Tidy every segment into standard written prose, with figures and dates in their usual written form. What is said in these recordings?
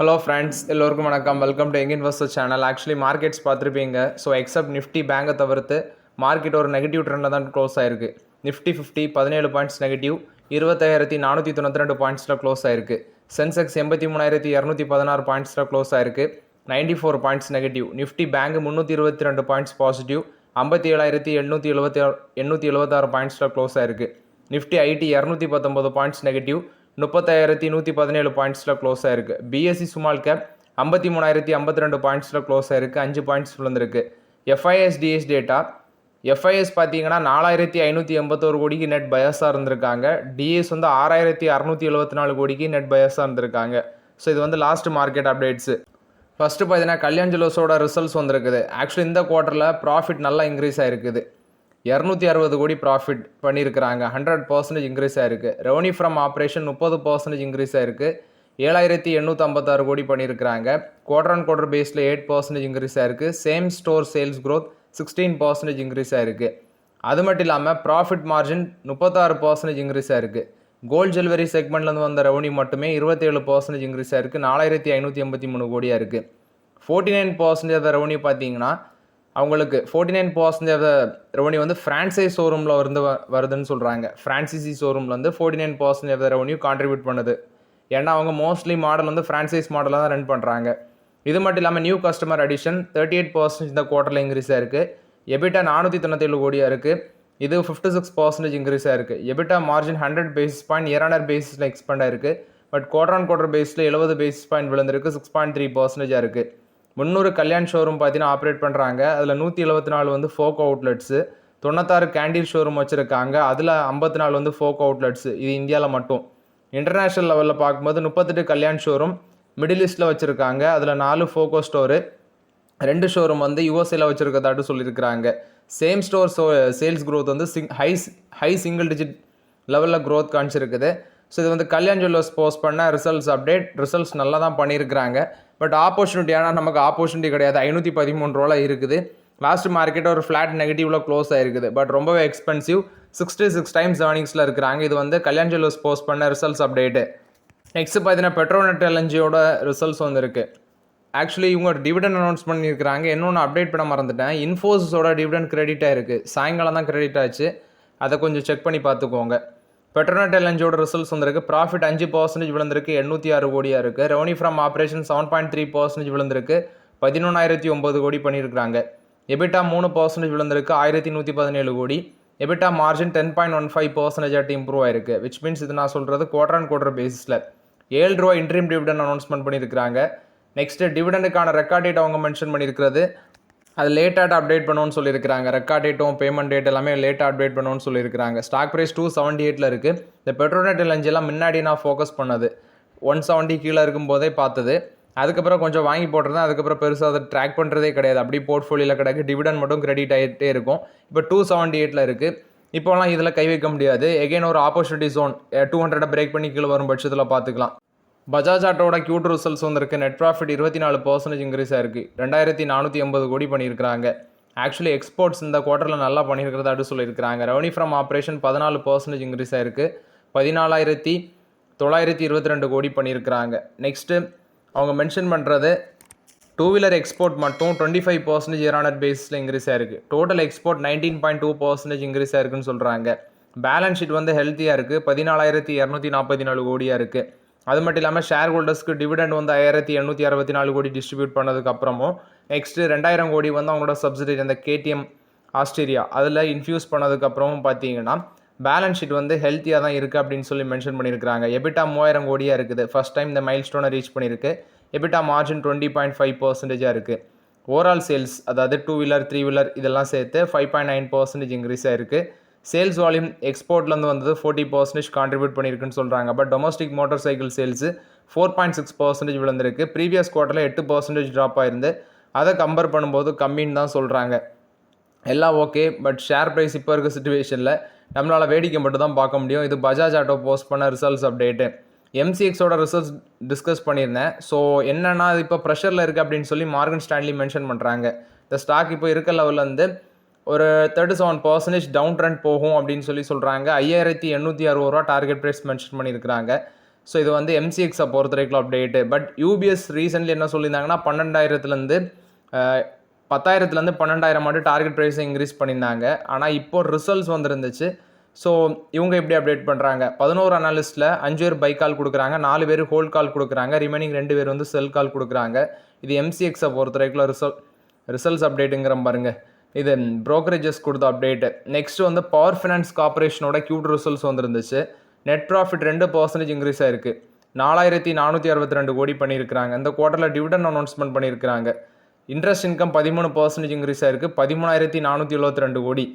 Hello friends, எல்லோருக்கும் வணக்கம். Welcome to young investor channel. Actually markets பார்த்துருப்பீங்க. ஸோ எக்ஸப்ட் நிஃப்டி பேங்கை தவிர்த்து மார்க்கெட் ஒரு நெகட்டிவ் ட்ரெண்டில் தான் க்ளோஸ் ஆயிருக்கு. நிஃப்டி 50 17 பாயிண்ட்ஸ் நெகட்டிவ், 25,492 பாயிண்ட்ஸில் க்ளோஸ் ஆயிருக்கு. சென்செக்ஸ் 83,216 பாயிண்ட்ஸில் க்ளோஸ் ஆயிருக்கு. 94 points negative. Nifty bank 322 points positive, 57,876 பாயிண்ட்ஸில் க்ளோஸ் ஆயிருக்கு. நிஃப்டி ஐடி 219 பாயிண்ட்ஸ் நெகட்டிவ், 30,117 பாயிண்ட்ஸில் க்ளோஸ் ஆயிருக்கு. பிஎஸ்சி ஸ்மால் கேப் 53,052 பாயிண்ட்ஸில் க்ளோஸ் ஆயிருக்கு. 5 பாயிண்ட்ஸ் விழுந்திருக்கு. எஃப்ஐஎஸ் டேட்டா, எஃப்ஐஎஸ் பார்த்தீங்கன்னா 4,581 கோடிக்கு நெட் பயஸாக இருந்திருக்காங்க. டிஎஸ் 6,674 கோடிக்கு நெட் பயஸாக இருந்திருக்காங்க. ஸோ இது லாஸ்ட் மார்க்கெட் அப்டேட்ஸு. ஃபஸ்ட்டு பார்த்தீங்கன்னா கல்யாண் ஜுவல்லர்ஸோட ரிசல்ட்ஸ் வந்திருக்குது. ஆக்சுவலி இந்த குவார்ட்டரில் ப்ராஃபிட் நல்லா இன்க்ரீஸ் ஆகிருக்குது. 260 கோடி ப்ராஃபிட் பண்ணியிருக்கிறாங்க. 100% இன்க்ரீஸ் ஆகிருக்கு. ரெவன்யூ ஃப்ரம் ஆப்ரேஷன் 30% இன்க்ரீஸ் ஆகிருக்கு. 7,856 கோடி பண்ணியிருக்கிறாங்க. குவார்டர் ஆன் குவார்டர் பேஸில் 8% இன்க்ரீஸ் ஆகிருக்கு. Same store sales growth 16% increase ஆகிருக்கு. அது மட்டும் இல்லாமல் ப்ராஃபிட் மார்ஜின் 36% இன்க்ரீஸ் ஆகிருக்கு. கோல்டு ஜுவல்லரி செக்மெண்ட்லேருந்து வந்த ரெவன்யூ மட்டுமே 27% இன்க்ரீஸ் ஆகிருக்கு. 4,583 கோடியாக இருக்குது. 49% ரெவன்யூ பார்த்தீங்கன்னா அவங்களுக்கு 49% ரெவன்யூ ஃப்ரான்சைஸ் ஷோரூமில் வருதுன்னு சொல்கிறாங்க. ஃப்ரான்சைசி ஷோரூமில் 49% ரெவன்யூ கான்ட்ரிபியூட் பண்ணுது. ஏன்னா அவங்க மோஸ்ட்லி மாடல் ஃப்ரான்சைஸ் மாடலாக தான் ரன் பண்ணுறாங்க. இது மட்டும் இல்லாமல் நியூ கஸ்டமர் அடிஷன் 38% இந்த குவார்ட்டரில் இன்க்ரீஸ் ஆயிருக்கு. எபிட்டா 497 கோடியாக இருக்குது. இது 56% இன்க்ரீஸ் ஆயிருக்கு. EBITDA margin 100 basis point year பேசிஸில் எக்ஸ்பெண்ட் ஆயிருக்கு. பட் குவார்டர் ஆன் குவார்டர் பேஸில் 70 பேசிஸ் பாயிண்ட் விழுந்திருக்கு. 6.3% இருக்குது. 300 கல்யாண் ஷோரூம் பார்த்தீங்கன்னா ஆப்ரேட் பண்ணுறாங்க. அதில் 174 ஃபோக் அவுட்லெட்ஸு, 96 கேண்டீன் ஷோரூம் வச்சுருக்காங்க. அதில் 54 ஃபோக் அவுட்லெட்ஸு. இது இந்தியாவில் மட்டும். இன்டர்நேஷ்னல் லெவலில் பார்க்கும்போது 38 கல்யாண் ஷோரூம் மிடில் ஈஸ்ட்டில் வச்சுருக்காங்க. அதில் 4 ஃபோக்கோ ஸ்டோரு, 2 ஷோரூம் யூஎஸ்ஏல வச்சுருக்கதாட்டு சொல்லியிருக்கிறாங்க. Same store sales growth high single digit லெவலில் க்ரோத் காமிச்சிருக்குது. ஸோ இது கல்யாண் ஜுவல்லர்ஸ் போஸ்ட் பண்ண ரிசல்ட்ஸ் ரிசல்ட்ஸ் நல்லா தான் பண்ணியிருக்கிறாங்க. பட் ஆப்பர்ச்சுனிட்டி, ஆனால் நமக்கு ஆப்பர்ச்சுனிட்டி கிடையாது. 513 ரூபா இருக்குது. லாஸ்ட் மார்க்கெட் ஒரு ஃப்ளாட் நெகட்டிவில் க்ளோஸ் ஆகிருக்குது. பட் ரொம்பவே எக்ஸ்பென்சிவ். 66 டைம்ஸ் ஏர்னிங்ஸில் இருக்கிறாங்க. இது கல்யாண் ஜுவல்லர்ஸ் போஸ்ட் பண்ண ரிசல்ட்ஸ் அப்டேட்டு. நெக்ஸ்ட் பார்த்தீங்கன்னா பெட்ரோநெட் எல்என்ஜியோட ரிசல்ட்ஸ் இருக்குது. ஆக்சுவலி இவங்க டிவிடெண்ட் அனௌன்ஸ் பண்ணியிருக்கிறாங்க. இன்னொன்று அப்டேட் பண்ண மறந்துட்டேன். இன்ஃபோசிஸோட டிவிடெண்ட் கிரெடிட்டாக இருக்குது. சாயங்காலம் தான் கிரெடிட் ஆச்சு. அதை கொஞ்சம் செக் பண்ணி பார்த்துக்கோங்க. பெட்ரோநெட் எல்என்ஜியோட ரிசல்ட்ஸ் வந்திருக்கு. ப்ராஃபிட் 5% விழுந்திருக்கு. 806 கோடியாக இருக்குது. ரெவன்யூ ஃப்ரம் ஆப்ரேஷன் 7.3% விழுந்திருக்கு. 11,009 கோடி பண்ணியிருக்கிறாங்க. எபிட்டா 3% விழுந்திருக்கு. 1,117 கோடி. எபிட்டா மார்ஜின் 10.15% இம்ப்ரூவ் ஆயிருக்கு. விச் மீன்ஸ் இது நான் சொல்கிறது குவார்டர் ஆன் குவார்டர் பேசிஸில் 7 ரூபா இன்ட்ரீம் டிவிடெண்ட் அனௌன்ஸ்மெண்ட் பண்ணியிருக்கிறாங்க. நெக்ஸ்ட் டிவிடெண்டுக்கான ரெக்கார்ட் டேட் அவங்க மென்ஷன் பண்ணியிருக்கிறது. அது லேட்டாக அப்டேட் பண்ணணும்னு சொல்லியிருக்கிறாங்க. ரெக்கார்ட் டேட்டும் பேமெண்ட் டேட் எல்லாமே லேட்டாக அப்டேட் பண்ணணும்னு சொல்லியிருக்கிறாங்க. ஸ்டாக் ப்ரைஸ் 278 இருக்குது. இந்த பெட்ரோநெட் எல்என்ஜிலாம் முன்னாடி நான் ஃபோக்கஸ் பண்ணது 170 கீழே இருக்கும்போதே பார்த்தது. அதுக்கப்புறம் கொஞ்சம் வாங்கி போட்டிருந்தேன். அதுக்கப்புறம் பெருசாக அதை ட்ராக் பண்ணுறதே கிடையாது. அப்படி போர்ட்ஃபோலியோவில் கிடக்கு. டிவிடெண்ட் மட்டும் கிரெடிட் ஆகிட்டே இருக்கும். இப்போ 278 இருக்குது. இப்போலாம் இதில் கை வைக்க முடியாது. எகெயின் ஒரு ஆப்பர்ச்சுனிட்டி ஜோன் 200 பிரேக் பண்ணி கீழே வரும் பட்சத்தில் பார்த்துக்கலாம். பஜாஜ் ஆட்டோட Q2 results net profit 24% increase ஆயிருக்கு. 2,480 கோடி பண்ணியிருக்கிறாங்க. ஆக்சுவலி எக்ஸ்போர்ட்ஸ் இந்த குவார்ட்டரில் நல்லா பண்ணியிருக்கிறதாட்டு சொல்லியிருக்கிறாங்க. ரெவன்யூ ஃப்ரம் ஆப்ரேஷன் 14% இன்க்ரீஸ் ஆயிருக்கு. 14,922 கோடி பண்ணியிருக்கிறாங்க. நெக்ஸ்ட்டு அவங்க மென்ஷன் பண்ணுறது 2 வீலர் எக்ஸ்போர்ட் மட்டும் 25% இயர் பேஸில் இன்க்ரீஸ் ஆயிருக்கு. டோட்டல் எக்ஸ்போர்ட் 19.2% இன்க்ரீஸ் ஆயிருக்குன்னு சொல்கிறாங்க. பேலன்ஸ் ஷீட் ஹெல்த்தியாக இருக்குது. 14,244 கோடியாக இருக்குது. அது மட்டும் இல்லாமல் ஷேர் ஹோல்டர்ஸ்க்கு டிவிடெண்ட் 5,864 கோடி டிஸ்ட்ரிபியூட் பண்ணதுக்கப்புறமும் நெக்ஸ்ட்டு 2,000 கோடி அவங்களோட சப்சிடரி அந்த KTM ஆஸ்திரேலியா அதில் இன்ஃபியூஸ் பண்ணதுக்கப்புறமும் பார்த்தீங்கன்னா பேலன்ஸ் ஷீட் ஹெல்த்தியாக தான் இருக்குது அப்படின்னு சொல்லி மென்ஷன் பண்ணியிருக்கிறாங்க. எபிட்டா 3,000 கோடியாக இருக்குது. ஃபஸ்ட் டைம் இந்த மைல் ஸ்டோனை ரீச் பண்ணியிருக்கு. எபிட்டா மார்ஜின் 20.5% இருக்குது. ஓவரால் சேல்ஸ், அதாவது 2 வீலர் 3 வீலர் இதெல்லாம் சேர்த்து 5.9% இன்க்ரீஸ் ஆயிருக்கு. சேல்ஸ் வால்யூம் எக்ஸ்போர்ட்லேருந்து 40% கான்ட்ரிபியூட் பண்ணியிருக்குன்னு சொல்கிறாங்க. But domestic motorcycle sales 4.6% விழுந்திருக்கு. ப்ரீவியஸ் குவார்ட்டரில் 8% ட்ராப் ஆயிருந்து. அதை கம்பேர் பண்ணும்போது கம்மின்னு தான் சொல்கிறாங்க. எல்லாம் ஓகே. பட் ஷேர் ப்ரைஸ் இப்போ இருக்க சுச்சுவேஷனில் நம்மளால் வேடிக்கை மட்டும் தான் பார்க்க முடியும். இது பஜாஜ் ஆட்டோ போஸ்ட் பண்ண ரிசல்ட்ஸ் அப்டேட்டு. MCXோட ரிசல்ட்ஸ் டிஸ்கஸ் பண்ணியிருந்தேன். ஸோ என்னென்னா அது இப்போ ப்ரெஷரில் இருக்குது அப்படின்னு சொல்லி மார்கன் ஸ்டான்லி மென்ஷன் பண்ணுறாங்க. இந்த ஸ்டாக் இப்போ இருக்க லெவலில் ஒரு 37% டவுன் ட்ரெண்ட் போகும் அப்படின்னு சொல்லி சொல்கிறாங்க. 5,860 ரூபா டார்கெட் ப்ரைஸ் மென்ஷன் பண்ணியிருக்கிறாங்க. ஸோ இது வந்து எம்சிஎக்ஸை பொறுத்த வரைக்கும் அப்டேட்டு. பட் யூபிஎஸ் ரீசெண்ட்லி என்ன சொல்லியிருந்தாங்கன்னா 12,000 10,000 12,000 மட்டும் டார்கெட் ப்ரைஸை இன்க்ரீஸ் பண்ணியிருந்தாங்க. ஆனால் இப்போ ரிசல்ட்ஸ் வந்துருந்துச்சு. ஸோ இவங்க எப்படி அப்டேட் பண்ணுறாங்க, 11 அனாலிஸ்ட்டில் 5 பேர் பை கால் கொடுக்குறாங்க, 4 பேர் ஹோல்ட் கால் கொடுக்குறாங்க, ரிமைனிங் 2 பேர் வந்து செல் கால் கொடுக்குறாங்க. இது எம்சிஎக்ஸை பொறுத்த வரைக்கும் ரிசல்ட்ஸ் அப்டேட்டுங்கிற பாருங்க. இது ப்ரோக்கரேஜஸ் கொடுத்த அப்டேட்டு. நெக்ஸ்ட் வந்து பவர் ஃபினான்ஸ் கார்பரேஷனோட Q2 ரிசல்ட்ஸ் வந்துருந்துச்சு. நெட் ப்ராஃபிட் 2% இன்க்ரீஸ் ஆயிருக்கு, 4,462 கோடி பண்ணியிருக்கிறாங்க. இந்த குவார்ட்டரில் டிவிடெண்ட் அனௌன்ஸ்மெண்ட் பண்ணியிருக்கிறாங்க. இன்ட்ரெஸ்ட் இன்கம் 13% இன்க்ரீஸ் ஆயிருக்கு, 13,472 கோடி.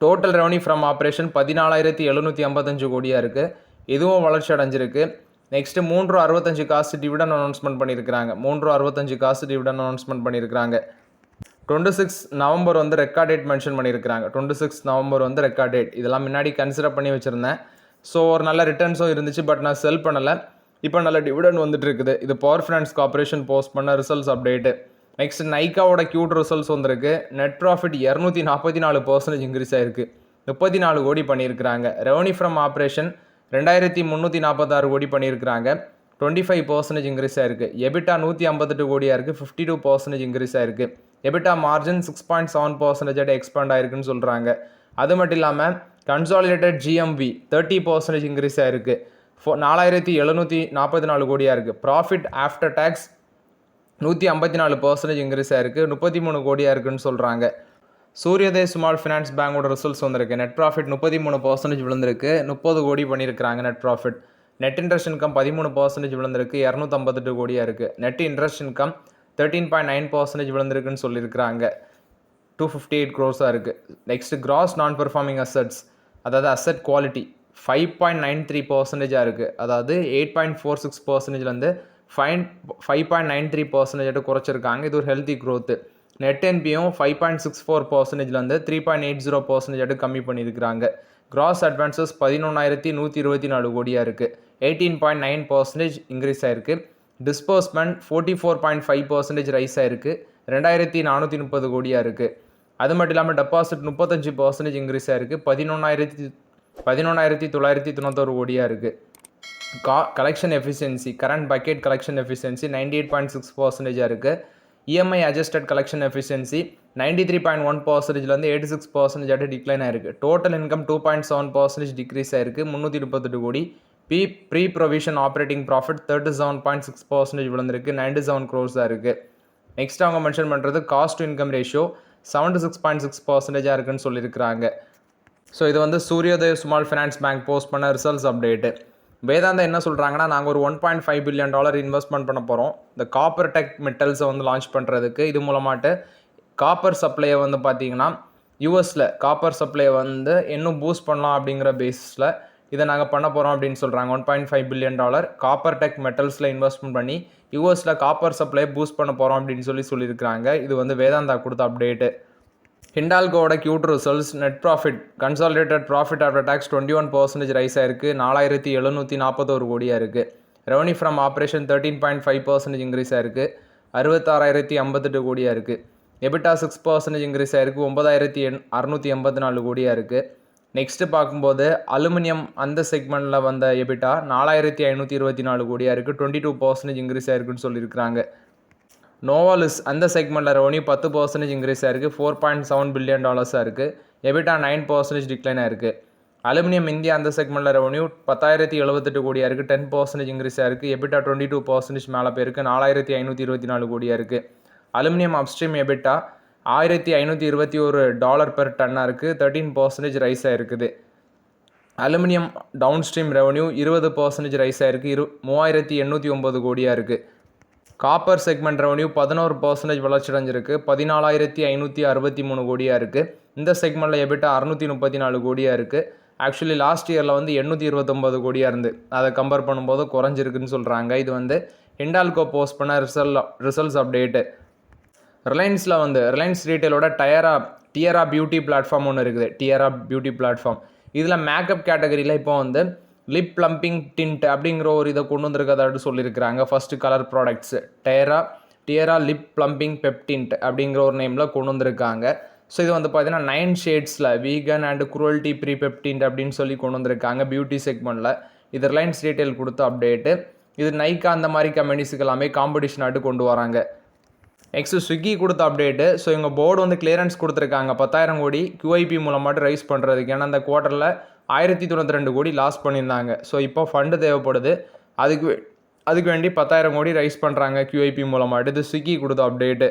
டோட்டல் ரெவன்யூ ஃப்ரம் ஆப்ரேஷன் 14,755 கோடியாக இருக்குது. இதுவும் வளர்ச்சி அடைஞ்சிருக்கு. நெக்ஸ்ட்டு 3.65 காசு டிவிடெண்ட் அனௌன்ஸ்மெண்ட் பண்ணியிருக்கிறாங்க. 3.65 காசு டிவிடெண்ட் அனௌன்ஸ்மெண்ட் பண்ணியிருக்கிறாங்க. 26 நவம்பர் வந்து ரெக்கார்ட் டேட் மென்ஷன் பண்ணியிருக்கிறாங்க. 26 நவம்பர் வந்து ரெக்கார்ட் டேட். இதெல்லாம் முன்னாடி கன்சிடர் பண்ணி வச்சுருந்தேன். ஸோ ஒரு நல்ல ரிட்டர்ன்ஸும் இருந்துச்சு, பட் நான் செல் பண்ணலை. இப்போ நல்ல டிவிடெண்ட் வந்துட்டு இருக்குது. இது பவர் ஃபினான்ஸ் கார்பரேஷன் போஸ்ட் பண்ண ரிசல்ட்ஸ் அப்டேட்டு. நெக்ஸ்ட் நைக்காவோட Q2 ரிசல்ட்ஸ் வந்திருக்கு. நெட் ப்ராஃபிட் 244% இன்க்ரீஸ் ஆயிருக்கு, 34 கோடி பண்ணியிருக்கிறாங்க. ரெவன்யூ ஃப்ரம் ஆப்ரேஷன் 2,346 கோடி பண்ணியிருக்கிறாங்க, 25% இன்க்ரீஸ் ஆயிருக்கு. எபிட்டா 158 கோடியாக இருக்குது, 52% இன்க்ரீஸ் ஆயிருக்கு. எபிட்டா மார்ஜின் 6.7% எக்ஸ்பாண்ட் ஆயிருக்குன்னு சொல்கிறாங்க. அது மட்டும் இல்லாமல் கன்சாலிடேட்டட் GMV 30% இன்க்ரீஸ் ஆயிருக்கு, 4,744 கோடியாக இருக்குது. ப்ராஃபிட் ஆஃப்டர் டேக்ஸ் 154% இன்க்ரீஸ் ஆயிருக்கு, 33 கோடியாக இருக்குன்னு சொல்கிறாங்க. சூரியதேவ் ஸ்மால் ஃபினான்ஸ் பேங்கோட ரிசல்ட்ஸ் வந்திருக்கு. நெட் ப்ராஃபிட் 33% விழுந்திருக்கு, 30 கோடி பண்ணியிருக்கிறாங்க net profit. Net interest income 13% விழுந்திருக்கு, 258 கோடியாக இருக்குது. நெட் இன்ட்ரெஸ்ட் இன்கம் 13.9% விழுந்திருக்குன்னு சொல்லியிருக்கிறாங்க, 258 க்ரோஸாக இருக்குது. நெக்ஸ்ட் கிராஸ் நான் பெர்ஃபார்மிங் அசட்ஸ், அதாவது அசட் குவாலிட்டி 5.93% இருக்குது. அதாவது 8.46%லேருந்து 5.93% குறைச்சிருக்காங்க. இது ஒரு ஹெல்த்தி க்ரோத்து. நெட் என்பியும் 5.64%லேருந்து 3.80% கம்மி பண்ணியிருக்கிறாங்க. கிராஸ் அட்வான்சஸ் 11,124 கோடியாக இருக்குது, 18.9% இன்க்ரீஸ் ஆயிருக்கு. டிஸ்பர்ஸ்மெண்ட் 44.5% ரைஸ் ஆயிருக்கு, 2,430 கோடியாக இருக்குது. அது மட்டும் இல்லாமல் டெபாசிட் 35% இன்க்ரீஸ் ஆயிருக்கு, 11,991 கோடியாக இருக்குது. Collection efficiency, current bucket collection efficiency 98.6% இருக்குது. இஎம்ஐ அட்ஜஸ்டட் கலெக்ஷன் எஃபிஷியன்சி 93.1%லேருந்து 86% டிக்ளைன் ஆயிருக்கு. டோட்டல் இன்கம் 2.7% டிக்ரீஸ் ஆயிருக்கு, 338 கோடி. ப்ரீ ப்ரொவிஷன் ஆப்ரேட்டிங் ப்ராஃபிட் 37.6% விழுந்திருக்கு, 97 க்ரோஸாக இருக்குது. நெக்ஸ்ட் அவங்க மென்ஷன் பண்ணுறது காஸ்ட் டு இன்கம் ரேஷியோ 76.6% இருக்குன்னு சொல்லியிருக்கிறாங்க. ஸோ இது வந்து Suryadev small finance bank post பண்ண ரிசல்ட்ஸ் அப்டேட்டு. வேதாந்தா என்ன சொல்கிறாங்கன்னா, நாங்கள் ஒரு $1.5 பில்லியன் இன்வெஸ்ட்மெண்ட் பண்ண போகிறோம் இந்த காப்பர் டெக் மெட்டல்ஸை வந்து லான்ச் பண்ணுறதுக்கு. இது மூலமாட்டு காப்பர் சப்ளையை வந்து பார்த்திங்கன்னா யூஎஸில் காப்பர் சப்ளையை வந்து இன்னும் பூஸ்ட் பண்ணலாம் அப்படிங்கிற பேஸிஸில் இதை நாங்கள் பண்ண போகிறோம் அப்படின்னு சொல்கிறாங்க. $1.5 பில்லியன் காப்பர் டெக் மெட்டல்ஸில் இன்வெஸ்ட்மெண்ட் பண்ணி யூஎஸில் காப்பர் சப்ளையை பூஸ்ட் பண்ண போகிறோம் அப்படின்னு சொல்லியிருக்கிறாங்க. இது வந்து வேதாந்தா கொடுத்த அப்டேட்டு. ஹிண்டால்கோட Q2 results. Net profit consolidated profit after tax 21% rise ஆயிருக்கு, 4,741 கோடியாக இருக்குது. ரெவன்யூ ஃப்ரம் ஆப்ரேஷன் 13.5% இன்க்ரீஸ் ஆயிருக்கு, 66,058 கோடியாக இருக்குது. எபிட்டா 6% இன்க்ரீஸ் ஆயிருக்கு, 9,684 கோடியாக இருக்குது. நெக்ஸ்ட்டு பார்க்கும்போது அலுமினியம் அந்த செக்மெண்ட்டில் வந்த எபிட்டா 4,524 கோடியாக இருக்குது, 22% இன்க்ரீஸ் ஆயிருக்குன்னு சொல்லியிருக்கிறாங்க. நோவாலிஸ் அந்த செக்மெண்ட்டில் ரெவன்யூ 10% இன்க்ரீஸ் ஆயிருக்கு, $4.7 பில்லியன் இருக்குது. எபிட்டா 9% டிக்ளைன் ஆயிருக்கு. அலுமினியம் இந்தியா அந்த செக்மெண்ட்டில் ரெவன்யூ 10,078 கோடியாக இருக்குது, 10% இன்க்ரீஸ் ஆயிருக்கு. எபிட்டா 22% மேலே போயிருக்கு, 4,524 கோடியாக இருக்குது. அலுமினியம் அப்ஸ்ட்ரீம் எபிட்டா $1,521 பெர் டன்னாக இருக்குது, 13% ரைஸ் ஆகிருக்குது. அலுமினியம் டவுன்ஸ்ட்ரீம் ரெவன்யூ 20% ரைஸ் ஆகிருக்கு, 3,809 கோடியாக இருக்குது. காப்பர் செக்மெண்ட் ரெவன்யூ 11% வளர்ச்சி அடைஞ்சிருக்கு, 14,563 கோடியாக இருக்குது. இந்த செக்மெண்ட்டில் எபிட்டா 634 கோடியாக இருக்குது. ஆக்சுவலி லாஸ்ட் இயரில் வந்து 829 கோடியாக இருந்து அதை கம்பேர் பண்ணும்போது குறைஞ்சிருக்குன்னு சொல்கிறாங்க. இது வந்து ஹிண்டால்கோ போஸ்ட் பண்ண ரிசல்ட்ஸ் அப்டேட்டு. ரிலையன்ஸில் வந்து ரிலையன்ஸ் ரீட்டைலோட டியரா பியூட்டி பிளாட்ஃபார்ம் ஒன்று இருக்குது, டியரா பியூட்டி பிளாட்ஃபார்ம். இதில் மேக்கப் கேட்டகரியில் இப்போ வந்து லிப் ப்ளம்பிங் டிண்ட் அப்படிங்கிற ஒரு இதை கொண்டு வந்திருக்கதாட்டு சொல்லியிருக்கிறாங்க. First colour products Tira lip plumping peptint அப்படிங்கிற ஒரு நேமில் கொண்டு வந்திருக்காங்க. ஸோ இது வந்து பார்த்தீங்கன்னா 9 ஷேட்ஸில் வீகன் அண்ட் குரூவல்ட்டி ப்ரீ பெப்டின்ட் அப்படின்னு சொல்லி கொண்டு வந்திருக்காங்க பியூட்டி செக்மெண்ட்டில். இது ரிலையன்ஸ் ரீட்டைல் கொடுத்த அப்டேட்டு. இது நைக்கா அந்த மாதிரி கம்பெனிஸுக்கு எல்லாமே காம்படிஷன் ஆட்டு கொண்டு வராங்க. நெக்ஸ்ட்டு ஸ்விக்கி கொடுத்த அப்டேட்டு. ஸோ இவங்க போர்டு வந்து கிளியரன்ஸ் கொடுத்துருக்காங்க 10,000 கோடி QIP மூலமாட்டு ரைஸ் பண்ணுறதுக்கு. ஏன்னா அந்த குவார்ட்டரில் 1092 கோடி லாஸ் பண்ணியிருந்தாங்க. ஸோ இப்போ ஃபண்டு தேவைப்படுது. அதுக்கு வேண்டி 10,000 கோடி ரைஸ் பண்ணுறாங்க QIP மூலமாட்டு. இது ஸ்விக்கி கொடுத்த update.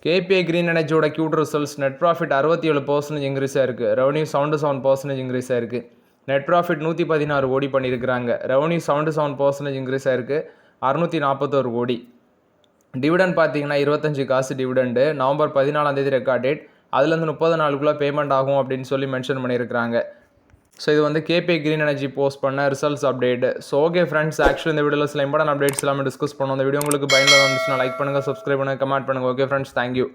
KPI Green Energyயோட Q2 results net profit 67% increase ஆயிருக்கு. ரெவன்யூ 77% இன்க்ரீஸ் ஆயிருக்கு. நெட் ப்ராஃபிட் 116 கோடி பண்ணியிருக்கிறாங்க. ரெவன்யூ 77% இன்க்ரீஸ் ஆயிருக்கு. 641 கோடி. டிவிடெண்ட் பார்த்தீங்கன்னா 25 காசு டிவிடெண்டு. November 14 record date. அதுலேருந்து 30 நாளுக்குள்ளே பேமெண்ட் ஆகும் அப்படின்னு சொல்லி மென்ஷன் பண்ணியிருக்கிறாங்க. ஸோ இது வந்து KPI Green Energy போஸ்ட் பண்ண results update. So okay friends, actually இந்த வீடியோவில் சில இம்பார்ட்டன்ட் அப்டேட்ஸ் எல்லாமே டிஸ்கஸ் பண்ணோம். இந்த வீடியோ உங்களுக்கு பயனுள்ளதாக இருந்துச்சுன்னா லைக் பண்ணுங்கள், சப்ஸ்கிரைப் பண்ணுங்கள், கமெண்ட் பண்ணுங்கள். Okay friends, thank you.